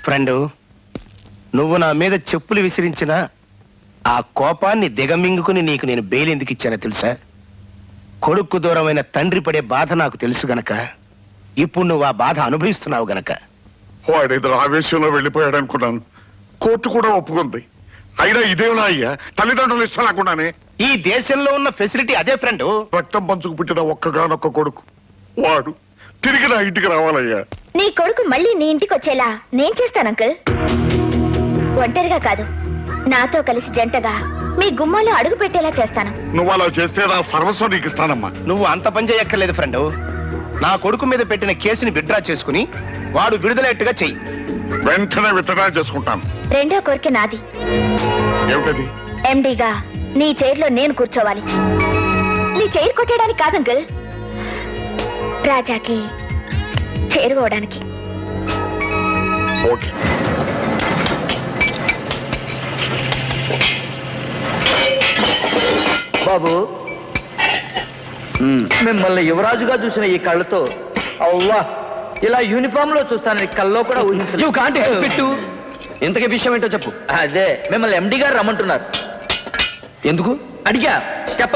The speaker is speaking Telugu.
ఫ్రెండు, నువ్వు నా మీద చెప్పులు విసిరించిన ఆ కోపాన్ని దిగమింగుకుని నీకు నేను బెయిల్ ఎందుకు ఇచ్చానో తెలుసా? కొడుకు దూరమైన తండ్రి పడే బాధ నాకు తెలుసు గనక. ఇప్పుడు నువ్వు ఆ బాధ అనుభవిస్తున్నావు గనక. వాడేదో ఆవేశంలో వెళ్ళిపోయాడు అనుకున్నాను. కోర్టు కూడా ఒప్పుకుంది. అయినా ఇదేనా అయ్యా, తల్లిదండ్రులు ఇష్టం లేకుండానే? ఈ దేశంలో ఉన్న ఫెసిలిటీ అదే ఫ్రెండు. రక్తం పంచుకు పుట్టిన ఒక్కగానొక్క కొడుకు వాడు తిరిగి నా ఇంటికి రావాలయ్యా. నీ కొడుకు మళ్ళీ నీ ఇంటికి వచ్చేలా నేను చేస్తాను అంకుల్. ఒంటరిగా కాదు, నాతో కలిసి జంటగా మీ గుమ్మాలో అడుగు పెట్టేలా చేస్తాను. నువ్వు అలా చేస్తే నా సర్వస్వం నీకు ఇస్తానమ్మా. నువ్వు అంత పని చేయక్కర్లేదు ఫ్రెండు. నా కొడుకు మీద పెట్టిన కేసుని విత్డ్రా చేసుకుని వాడు విడుదలయ్యేట్టుగా చెయ్యి. వెంటనే విత్తనా చేసుకుంటాను. రెండో కోరిక నాది. ఏమిటది? ఎండీగా నీ చైర్లో నేను కూర్చోవాలి. నీ చైర్ కొట్టేయడానికి కాదు అంకుల్, రాజాకి చేరుకోవడానికి. ఓకే. బాబు, మిమ్మల్ని యువరాజుగా చూసిన ఈ కళ్ళతో అవ్వా ఇలా యూనిఫామ్ లో చూస్తానని కల్లో కూడా ఊహించలేదు. ఇంతకీ విషయం ఏంటో చెప్పు. అదే మిమ్మల్ని ఎండి గారు రమ్మంటున్నారు. ఎందుకు? అడిగా